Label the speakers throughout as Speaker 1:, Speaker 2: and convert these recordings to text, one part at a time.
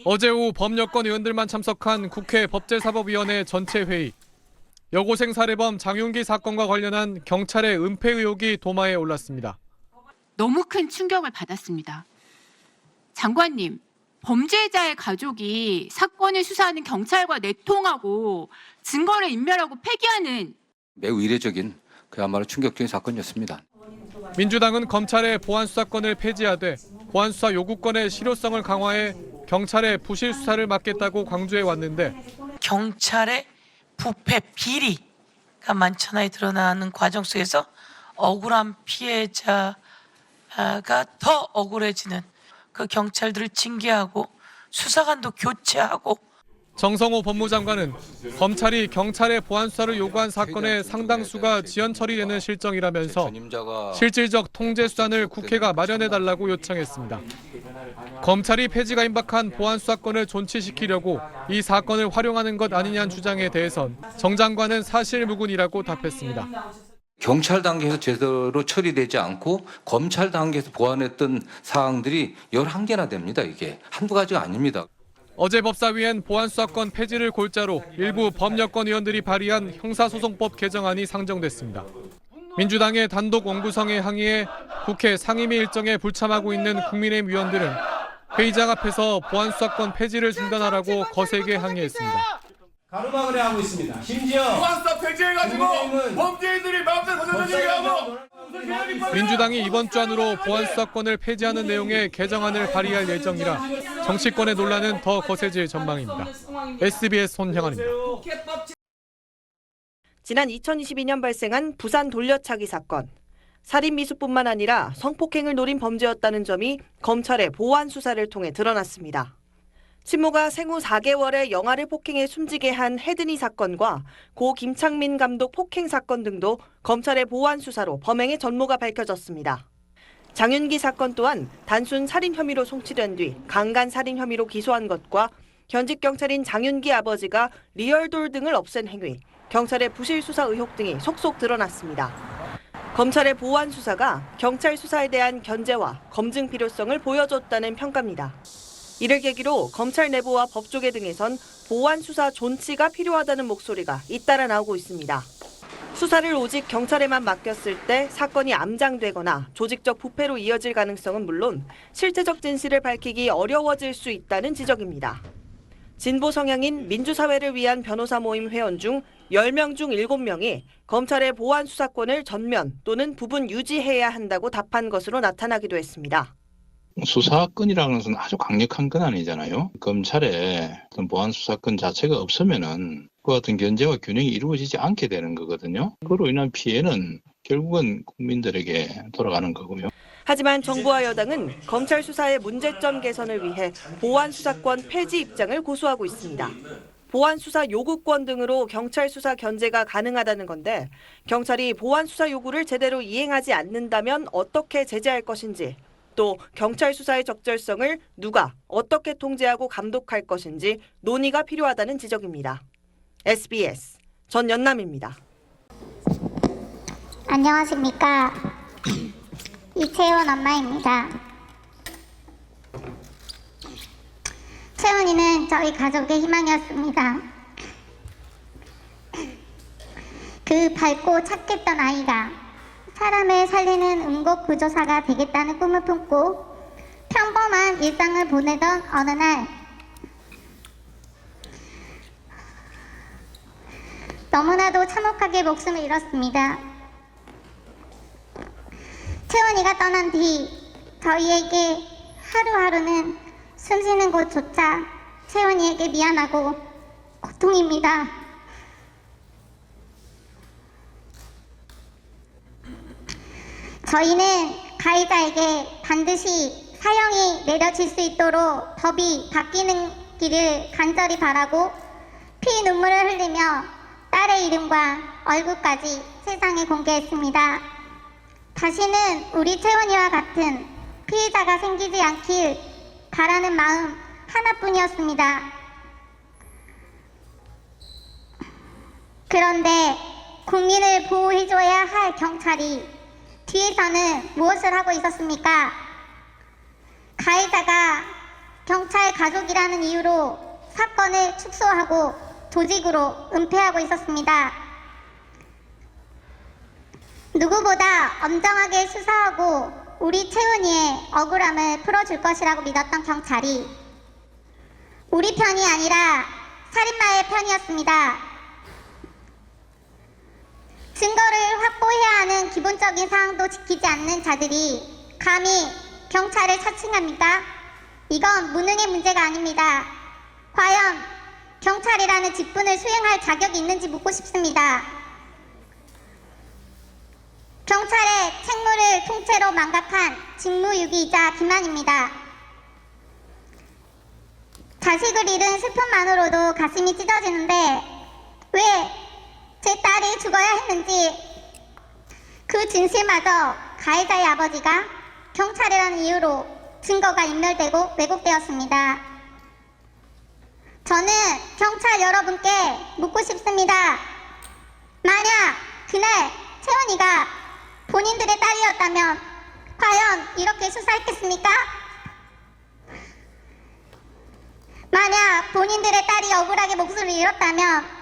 Speaker 1: 어제 오후 범여권 의원들만 참석한 국회 법제사법위원회 전체 회의. 여고생 살해범 장윤기 사건과 관련한 경찰의 은폐 의혹이 도마에 올랐습니다.
Speaker 2: 너무 큰 충격을 받았습니다. 장관님, 범죄자의 가족이 사건을 수사하는 경찰과 내통하고 증거를 인멸하고 폐기하는
Speaker 3: 매우 이례적인 그야말로 충격적인 사건이었습니다.
Speaker 1: 민주당은 검찰의 보안수사권을 폐지하되 보안수사 요구권의 실효성을 강화해 경찰의 부실 수사를 막겠다고 강조해 왔는데
Speaker 4: 경찰의 부패 비리가 만천하에 드러나는 과정 속에서 억울한 피해자가 더 억울해지는 그 경찰들을 징계하고 수사관도 교체하고.
Speaker 1: 정성호 법무장관은 검찰이 경찰의 보안수사를 요구한 사건의 상당수가 지연 처리되는 실정이라면서 실질적 통제 수단을 국회가 마련해달라고 요청했습니다. 검찰이 폐지가 임박한 보안수사권을 존치시키려고 이 사건을 활용하는 것 아니냐는 주장에 대해선 정 장관은 사실무근이라고 답했습니다.
Speaker 3: 경찰 단계에서 제대로 처리되지 않고 검찰 단계에서 보완했던 사항들이 11개나 됩니다. 이게 한두 가지가 아닙니다.
Speaker 1: 어제 법사위엔 보안수사권 폐지를 골자로 일부 범여권 의원들이 발의한 형사소송법 개정안이 상정됐습니다. 민주당의 단독 원구성에 항의해 국회 상임위 일정에 불참하고 있는 국민의힘 의원들은 회의장 앞에서 보안수사권 폐지를 중단하라고 거세게 항의했습니다.
Speaker 5: 가로막으려 하고 있습니다. 심지어
Speaker 6: 보안수사 폐지해가지고 범죄인들이 마음대로 거절하고
Speaker 1: 민주당이 이번 주 안으로 보안수사권을 폐지하는 내용의 개정안을 발의할 예정이라 정치권의 논란은 더 거세질 전망입니다. SBS 손형원입니다.
Speaker 7: 지난 2022년 발생한 부산 돌려차기 사건. 살인 미수뿐만 아니라 성폭행을 노린 범죄였다는 점이 검찰의 보안 수사를 통해 드러났습니다. 친모가 생후 4개월에 영아를 폭행해 숨지게 한 헤드니 사건과 고 김창민 감독 폭행 사건 등도 검찰의 보안 수사로 범행의 전모가 밝혀졌습니다. 장윤기 사건 또한 단순 살인 혐의로 송치된 뒤 강간 살인 혐의로 기소한 것과 현직 경찰인 장윤기 아버지가 리얼돌 등을 없앤 행위, 경찰의 부실 수사 의혹 등이 속속 드러났습니다. 검찰의 보안 수사가 경찰 수사에 대한 견제와 검증 필요성을 보여줬다는 평가입니다. 이를 계기로 검찰 내부와 법조계 등에선 보안 수사 존치가 필요하다는 목소리가 잇따라 나오고 있습니다. 수사를 오직 경찰에만 맡겼을 때 사건이 암장되거나 조직적 부패로 이어질 가능성은 물론 실체적 진실을 밝히기 어려워질 수 있다는 지적입니다. 진보 성향인 민주사회를 위한 변호사 모임 회원 중 10명 중 7명이 검찰의 보안 수사권을 전면 또는 부분 유지해야 한다고 답한 것으로 나타나기도 했습니다.
Speaker 8: 수사권이라는 것은 아주 강력한 건 아니잖아요. 검찰의 어떤 보안 수사권 자체가 없으면은 그 같은 견제와 균형이 이루어지지 않게 되는 거거든요. 그로 인한 피해는 결국은 국민들에게 돌아가는 거고요.
Speaker 7: 하지만 정부와 여당은 검찰 수사의 문제점 개선을 위해 보안 수사권 폐지 입장을 고수하고 있습니다. 보안 수사 요구권 등으로 경찰 수사 견제가 가능하다는 건데 경찰이 보안 수사 요구를 제대로 이행하지 않는다면 어떻게 제재할 것인지, 또 경찰 수사의 적절성을 누가 어떻게 통제하고 감독할 것인지 논의가 필요하다는 지적입니다. SBS 전연남입니다.
Speaker 9: 안녕하십니까. 이채원 엄마입니다. 채원이는 저희 가족의 희망이었습니다. 그 밝고 착했던 아이가 사람을 살리는 응급구조사가 되겠다는 꿈을 품고 평범한 일상을 보내던 어느 날 너무나도 참혹하게 목숨을 잃었습니다. 채원이가 떠난 뒤 저희에게 하루하루는 숨쉬는 곳조차 채원이에게 미안하고 고통입니다. 저희는 가해자에게 반드시 사형이 내려질 수 있도록 법이 바뀌는 길을 간절히 바라고 피눈물을 흘리며 딸의 이름과 얼굴까지 세상에 공개했습니다. 다시는 우리 채원이와 같은 피해자가 생기지 않길 바라는 마음 하나뿐이었습니다. 그런데 국민을 보호해줘야 할 경찰이 뒤에서는 무엇을 하고 있었습니까? 가해자가 경찰 가족이라는 이유로 사건을 축소하고 조직으로 은폐하고 있었습니다. 누구보다 엄정하게 수사하고 우리 채은이의 억울함을 풀어줄 것이라고 믿었던 경찰이 우리 편이 아니라 살인마의 편이었습니다. 증거를 확보해야 하는 기본적인 사항도 지키지 않는 자들이 감히 경찰을 사칭합니까? 이건 무능의 문제가 아닙니다. 과연 경찰이라는 직분을 수행할 자격이 있는지 묻고 싶습니다. 경찰의 책무를 통째로 망각한 직무유기이자 기만입니다. 자식을 잃은 슬픔만으로도 가슴이 찢어지는데 왜 제 딸이 죽어야 했는지 그 진실마저 가해자의 아버지가 경찰이라는 이유로 증거가 인멸되고 왜곡되었습니다. 저는 경찰 여러분께 묻고 싶습니다. 만약 그날 채원이가 본인들의 딸이었다면 과연 이렇게 수사했겠습니까? 만약 본인들의 딸이 억울하게 목숨을 잃었다면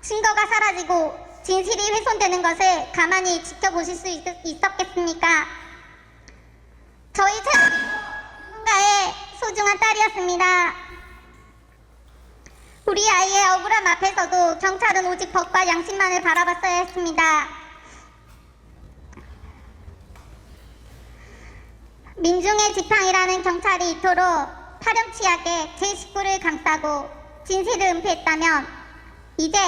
Speaker 9: 증거가 사라지고 진실이 훼손되는 것을 가만히 지켜보실 수 있었겠습니까? 저희 채원이도 누군가의 소중한 딸이었습니다. 우리 아이의 억울함 앞에서도 경찰은 오직 법과 양심만을 바라봤어야 했습니다. 민중의 지팡이라는 경찰이 이토록 파렴치하게 제 식구를 감싸고 진실을 은폐했다면 이제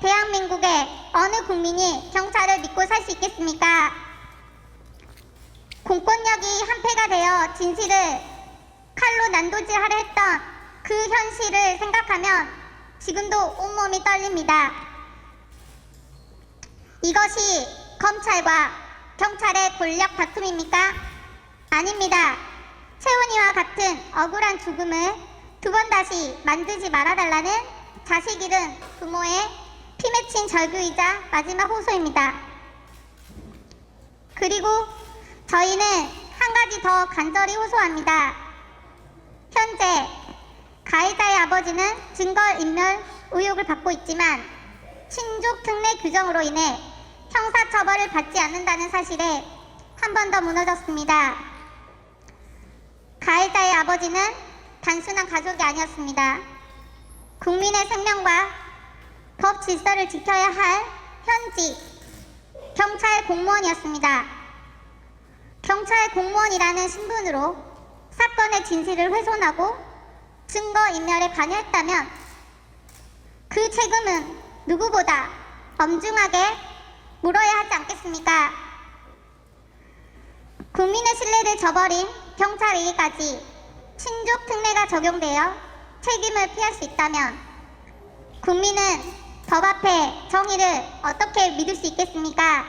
Speaker 9: 대한민국의 어느 국민이 경찰을 믿고 살 수 있겠습니까? 공권력이 한패가 되어 진실을 칼로 난도질하려 했던 그 현실을 생각하면 지금도 온몸이 떨립니다. 이것이 검찰과 경찰의 권력 다툼입니까? 아닙니다. 채원이와 같은 억울한 죽음을 두 번 다시 만들지 말아달라는 자식 잃은 부모의 피 맺힌 절규이자 마지막 호소입니다. 그리고 저희는 한 가지 더 간절히 호소합니다. 현재 가해자의 아버지는 증거인멸 의혹을 받고 있지만 친족 특례 규정으로 인해 형사처벌을 받지 않는다는 사실에 한 번 더 무너졌습니다. 가해자의 아버지는 단순한 가족이 아니었습니다. 국민의 생명과 법 질서를 지켜야 할 현직 경찰 공무원이었습니다. 경찰 공무원이라는 신분으로 사건의 진실을 훼손하고 증거인멸에 관여했다면 그 책임은 누구보다 엄중하게 물어야 하지 않겠습니까? 국민의 신뢰를 저버린 경찰에게까지 친족 특례가 적용되어 책임을 피할 수 있다면 국민은 법 앞에 정의를 어떻게 믿을 수 있겠습니까?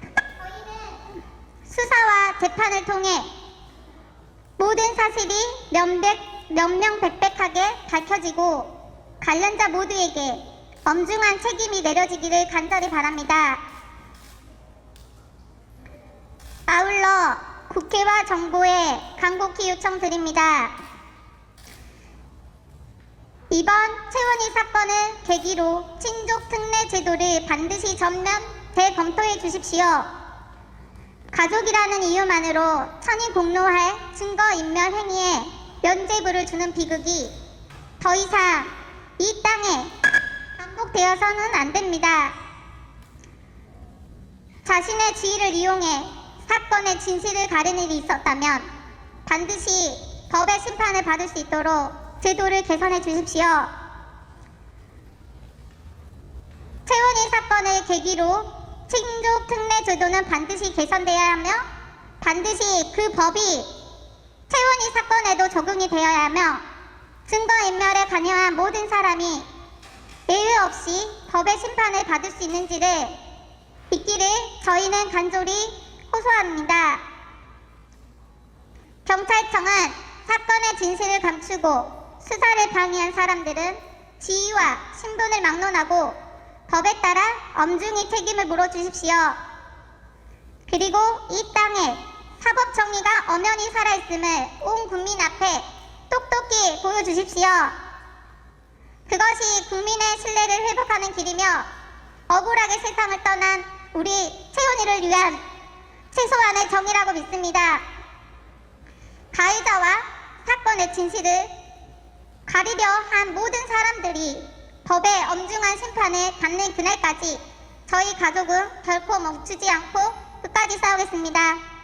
Speaker 9: 저희는 수사와 재판을 통해 모든 사실이 명명백백하게 밝혀지고 관련자 모두에게 엄중한 책임이 내려지기를 간절히 바랍니다. 아울러 국회와 정부에 간곡히 요청드립니다. 이번 채원이 사건을 계기로 친족 특례 제도를 반드시 전면 재검토해 주십시오. 가족이라는 이유만으로 천이 공로할 증거인멸 행위에 면죄부를 주는 비극이 더 이상 이 땅에 반복되어서는 안 됩니다. 자신의 지위를 이용해 사건의 진실을 가리는 일이 있었다면 반드시 법의 심판을 받을 수 있도록 제도를 개선해 주십시오. 채원이 사건을 계기로 친족 특례 제도는 반드시 개선되어야 하며 반드시 그 법이 채원이 사건에도 적용이 되어야 하며 증거인멸에 관여한 모든 사람이 예외 없이 법의 심판을 받을 수 있는지를 있기를 저희는 간절히 호소합니다. 경찰청은 사건의 진실을 감추고 수사를 방해한 사람들은 지위와 신분을 막론하고 법에 따라 엄중히 책임을 물어주십시오. 그리고 이 땅에 사법 정의가 엄연히 살아있음을 온 국민 앞에 똑 손톱기 보여주십시오. 그것이 국민의 신뢰를 회복하는 길이며 억울하게 세상을 떠난 우리 채원이를 위한 최소한의 정의라고 믿습니다. 가해자와 사건의 진실을 가리려 한 모든 사람들이 법의 엄중한 심판을 받는 그날까지 저희 가족은 결코 멈추지 않고 끝까지 싸우겠습니다.